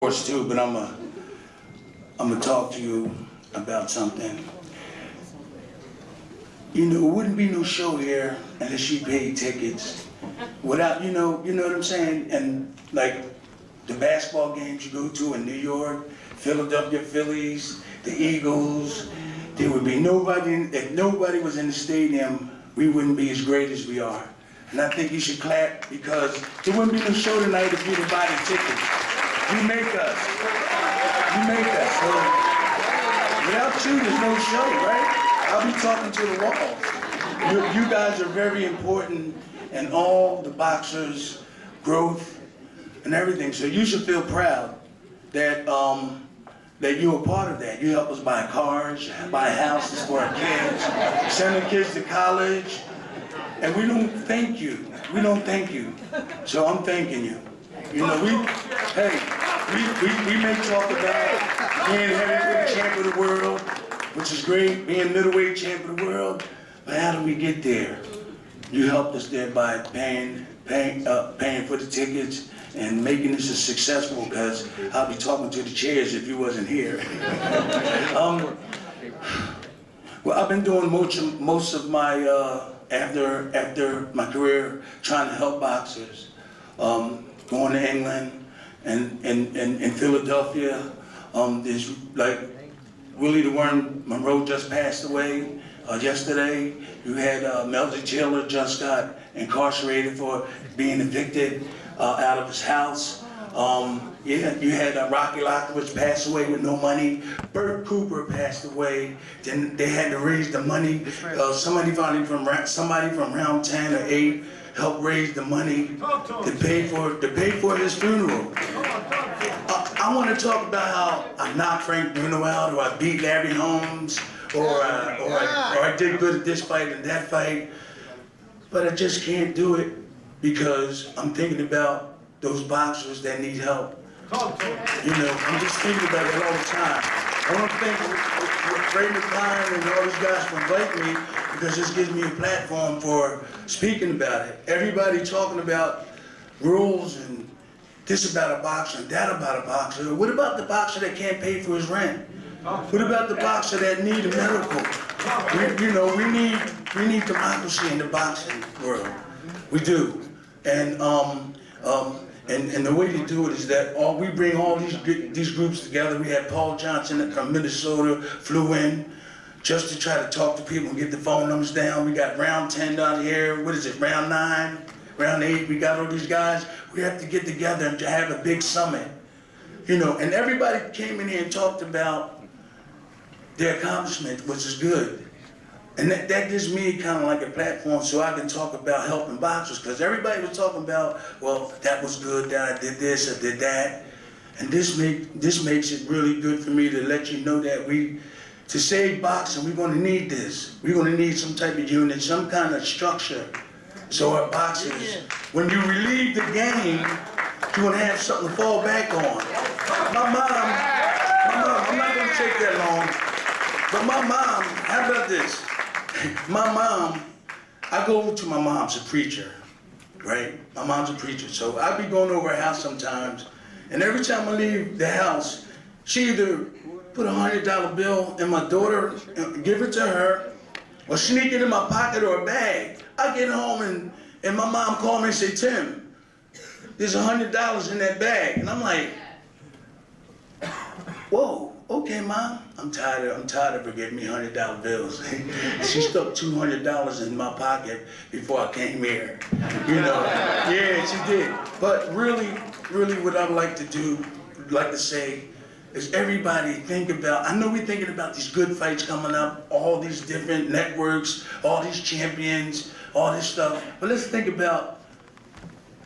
course too, but I'm gonna talk to you about something. You know, it wouldn't be no show here unless you paid tickets. Without, you know what I'm saying? And like the basketball games you go to in New York, Philadelphia Phillies, the Eagles, there would be nobody, if nobody was in the stadium, we wouldn't be as great as we are. And I think you should clap because there wouldn't be no show tonight if you didn't buy the tickets. You make us. You make us. So without you, there's no show, right? I'll be talking to the wall. You guys are very important in all the boxers' growth and everything. So you should feel proud that that you're a part of that. You help us buy cars, buy houses for our kids, send the kids to college, and we don't thank you. We don't thank you. So I'm thanking you. You know, we may talk about being heavyweight champ of the world, which is great, being middleweight champ of the world, but how do we get there? You helped us there by paying for the tickets and making this a successful, because I'll be talking to the chairs if you wasn't here. Well, I've been doing most of my, after my career, trying to help boxers. Going to England and in Philadelphia. There's like Willie the Worm Monroe just passed away yesterday. You had Melody Taylor just got incarcerated for being evicted out of his house. Yeah, you had Rocky Lockovich pass away with no money. Bert Cooper passed away. Then they had to raise the money. Somebody from round 10 or 8 helped raise the money to pay for his funeral. I want to talk about how I knocked Frank Bruno out, or I beat Larry Holmes, or I did good at this fight and that fight, but I just can't do it because I'm thinking about those boxers that need help. You know, I'm just thinking about it all the time. I want to thank Ray McCline and all these guys for inviting me, because this gives me a platform for speaking about it. Everybody talking about rules and this about a boxer and that about a boxer. What about the boxer that can't pay for his rent? What about the boxer that need a medical? We need democracy in the boxing world. We do. And the way to do it is that we bring all these groups together. We had Paul Johnson from Minnesota flew in just to try to talk to people and get the phone numbers down. We got round 10 down here. What is it, round 9, round 8? We got all these guys. We have to get together and to have a big summit. You know, and everybody came in here and talked about their accomplishment, which is good. And that gives me kind of like a platform so I can talk about helping boxers, because everybody was talking about, well, that was good, that I did this, I did that. And this makes it really good for me to let you know that to save boxing, we're going to need this. We're going to need some type of unit, some kind of structure. So our boxers, when you relieve the game, you're going to have something to fall back on. My mom, I'm not going to take that long, but my mom, how about this? My mom, I go to my mom's a preacher, right? My mom's a preacher, so I be going over her house sometimes, and every time I leave the house, she either put a $100 bill in my daughter and give it to her, or sneak it in my pocket or a bag. I get home and my mom called me and say, Tim, there's $100 in that bag. And I'm like, whoa, okay, Mom. I'm tired of her giving me $100 bills. She stuck $200 in my pocket before I came here. You know, yeah, she did. But really what I'd like to say, is everybody think about, I know we're thinking about these good fights coming up, all these different networks, all these champions, all this stuff, but let's think about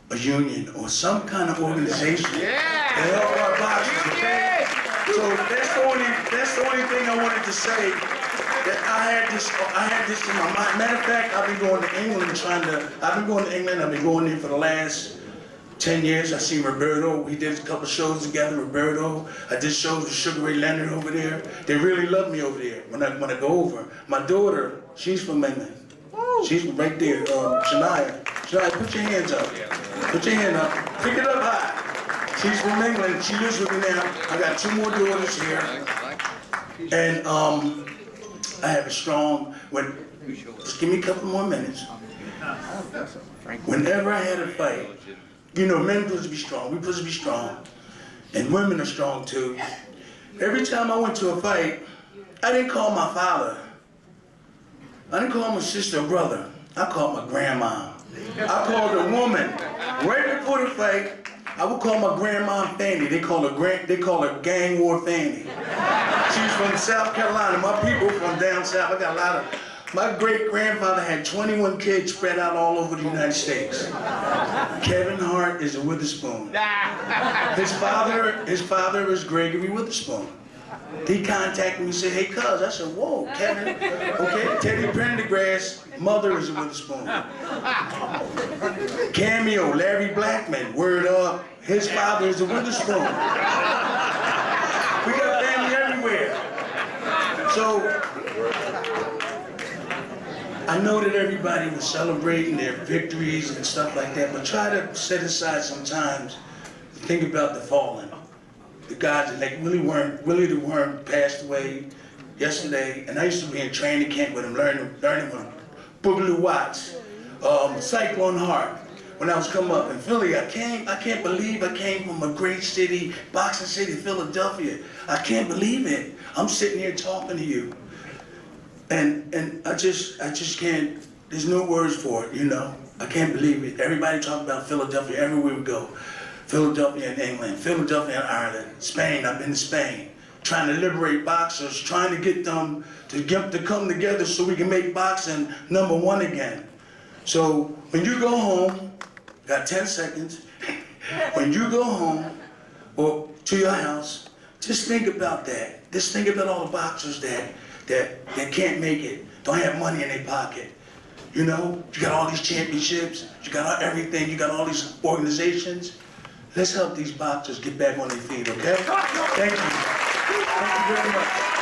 a union or some kind of organization to help our boxers, okay? So that's the only thing I wanted to say, that I had this in my mind. Matter of fact, I've been going to England, I've been going there for the last 10 years. I seen Roberto. We did a couple shows together, Roberto. I did shows with Sugar Ray Leonard over there. They really love me over there when I go over. My daughter, she's from England. She's from right there, Shania. Shania, put your hands up. Put your hand up. Pick it up high. She's from England. She lives with me now. I got 2 more daughters here. And I have a strong, just give me a couple more minutes. Whenever I had a fight, you know, men supposed to be strong. We're supposed to be strong. And women are strong too. Every time I went to a fight, I didn't call my father. I didn't call my sister or brother. I called my grandma. I called a woman. Right before the fight, I would call my grandma Fanny. They call her gang war Fanny. She's from South Carolina. My people from down south. I got a lot of. My great-grandfather had 21 kids spread out all over the United States. Kevin Hart is a Witherspoon. His father is Gregory Witherspoon. He contacted me and said, hey, cuz. I said, whoa, Kevin. Okay, Teddy Pendergrass, mother is a Witherspoon. Cameo, Larry Blackman, word up. His father is a Witherspoon. We got family everywhere. So, I know that everybody was celebrating their victories and stuff like that, but try to set aside some time to think about the fallen. The guys that like Willie the Worm passed away yesterday, and I used to be in training camp with him, learning with Boogaloo Watts, Cyclone Hart. When I was coming up in Philly, I can't believe I came from a great city, boxing city, Philadelphia. I can't believe it. I'm sitting here talking to you. And I just can't, there's no words for it, you know? I can't believe it. Everybody talk about Philadelphia everywhere we go. Philadelphia and England, Philadelphia and Ireland, Spain, I've been to Spain. Trying to liberate boxers, trying to get them to come together so we can make boxing #1 again. So when you go home, got 10 seconds, when you go home or to your house, just think about that. Just think about all the boxers that can't make it, don't have money in their pocket. You know, you got all these championships, you got everything, you got all these organizations. Let's help these boxers get back on their feet, okay? Thank you. Thank you very much.